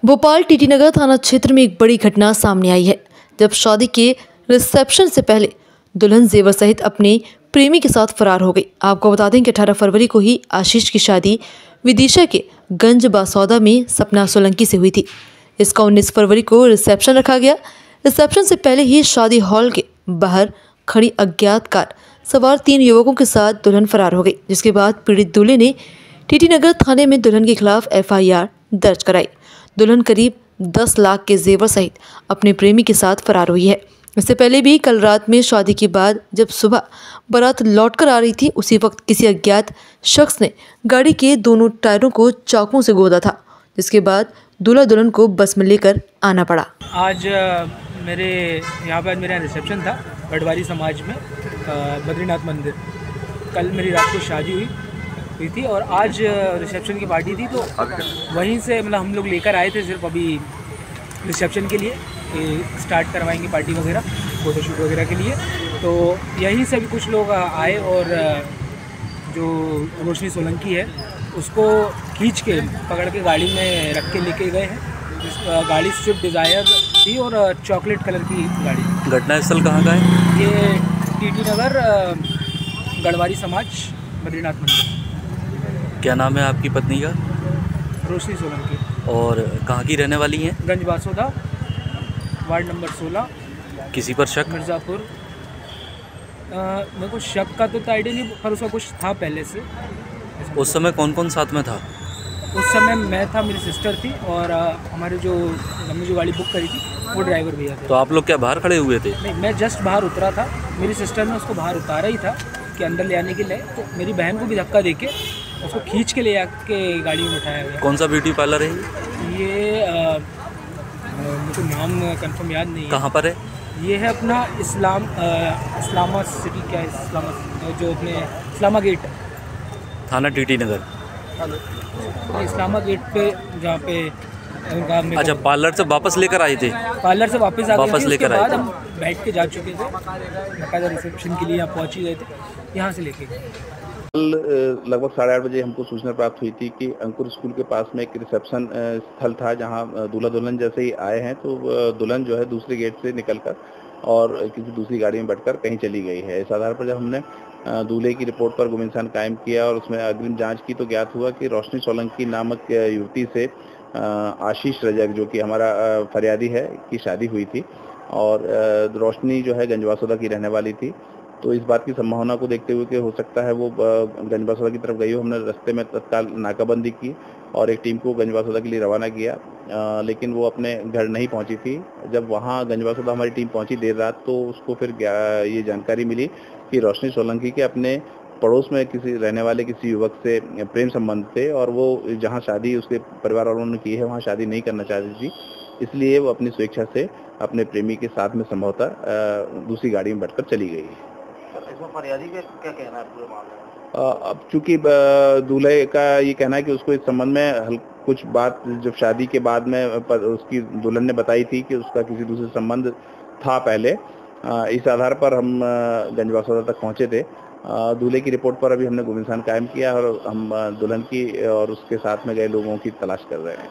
Bhopal TT नगर थाना क्षेत्र में एक बड़ी घटना सामने आई है, जब शादी के रिसेप्शन से पहले दुल्हन जेवर सहित अपने प्रेमी के साथ फरार हो गई। आपको बता दें कि 18 फरवरी को ही आशीष की शादी विदिशा के गंज बासौदा में सपना सोलंकी से हुई थी। इसका 19 फरवरी को रिसेप्शन रखा गया। रिसेप्शन से पहले ही शादी हॉल के बाहर खड़ी अज्ञात कार सवार 3 युवकों के साथ दुल्हन फरार हो गई, जिसके बाद पीड़ित दूल्हे ने टीटी नगर थाने में दुल्हन के खिलाफ FIR दर्ज कराई। दुल्हन करीब 10 लाख के जेवर सहित अपने प्रेमी के साथ फरार हुई है। इससे पहले भी कल रात में शादी के बाद जब सुबह बारात लौटकर आ रही थी, उसी वक्त किसी अज्ञात शख्स ने गाड़ी के दोनों टायरों को चाकुओं से गोदा था, जिसके बाद दूल्हा दुल्हन को बस में लेकर आना पड़ा। आज मेरे यहाँ पर मेरा रिसेप्शन था गढ़वारी समाज में बद्रीनाथ मंदिर। कल मेरी रात को शादी हुई थी और आज रिसेप्शन की पार्टी थी, तो वहीं से मतलब हम लोग लेकर आए थे सिर्फ अभी रिसेप्शन के लिए स्टार्ट करवाएंगे पार्टी वगैरह, फ़ोटोशूट वगैरह के लिए। तो यहीं से भी कुछ लोग आए और जो रोशनी सोलंकी है उसको खींच के पकड़ के गाड़ी में रख के लेके गए हैं। गाड़ी स्विफ्ट डिज़ायर थी और चॉकलेट कलर की गाड़ी। घटना स्थल कहाँ का है? ये टीटी नगर गढ़वारी समाज बद्रीनाथ मंदिर। क्या नाम है आपकी पत्नी का? रोशनी सोलंकी। और कहाँ की रहने वाली हैं? गंज बासौदा, वार्ड नंबर 16। किसी पर शक? मिर्ज़ापुर। मेरे को शक का तो आइडिया नहीं, पर उसका कुछ था पहले से। उस समय कौन कौन साथ में था? उस समय मैं था, मेरी सिस्टर थी और हमारे हमने जो गाड़ी बुक करी थी वो ड्राइवर भैया थे। तो आप लोग क्या बाहर खड़े हुए थे? नहीं, मैं जस्ट बाहर उतरा था। मेरी सिस्टर ने उसको बाहर उतारा ही था कि अंदर ले आने के लिए, तो मेरी बहन को भी धक्का देके उसको खींच के ले आके गाड़ी में उठाया गया। कौन सा ब्यूटी पार्लर है ये? मुझे नाम कंफर्म याद नहीं है। कहाँ पर है ये? है अपना इस्लामा सिटी, क्या है जो अपने इस्लामा गेट, थाना टीटी नगर। इस्लामा गेट पे जहाँ पे अच्छा, पार्लर से वापस लेकर आए थे? पार्लर से वापस लेकर आए थे। हम बैठ के जा चुके थे, बाकायदा रिसेप्शन के लिए यहाँ पहुँच ही गए थे, यहाँ से लेके गए। कल लगभग 8:30 बजे हमको सूचना प्राप्त हुई थी कि अंकुर स्कूल के पास में एक रिसेप्शन स्थल था, जहाँ दूल्हा दुल्हन जैसे ही आए हैं तो दुल्हन जो है दूसरे गेट से निकलकर और किसी दूसरी गाड़ी में बैठकर कहीं चली गई है। इस आधार पर जब हमने दूल्हे की रिपोर्ट पर गुमिनसान कायम किया और उसमें अग्रिम जांच की, तो ज्ञात हुआ कि रोशनी सोलंकी नामक युवती से आशीष रजक, जो कि हमारा फरियादी है, की शादी हुई थी और रोशनी जो है गंजबासौदा की रहने वाली थी। तो इस बात की संभावना को देखते हुए कि हो सकता है वो गंजबासौदा की तरफ गई हो, हमने रास्ते में तत्काल नाकाबंदी की और एक टीम को गंजबासौदा के लिए रवाना किया, लेकिन वो अपने घर नहीं पहुंची थी। जब वहां गंजबासौदा हमारी टीम पहुंची देर रात, तो उसको फिर ये जानकारी मिली कि रोशनी सोलंकी के अपने पड़ोस में किसी रहने वाले किसी युवक से प्रेम संबंध थे और वो जहाँ शादी उसके परिवार वालों ने की है वहाँ शादी नहीं करना चाहती थी, इसलिए वो अपनी स्वेच्छा से अपने प्रेमी के साथ में संभवतः दूसरी गाड़ी में बैठकर चली गई। इसमें फरियादी का क्या कहना है पूरे मामले में? अब चूंकि दूल्हे का ये कहना है कि उसको इस संबंध में कुछ बात जब शादी के बाद में उसकी दुल्हन ने बताई थी कि उसका किसी दूसरे संबंध था पहले, इस आधार पर हम गंजबासौदा तक पहुंचे थे। दूल्हे की रिपोर्ट पर अभी हमने गुमिनसान कायम किया और हम दुल्हन की और उसके साथ में गए लोगों की तलाश कर रहे हैं।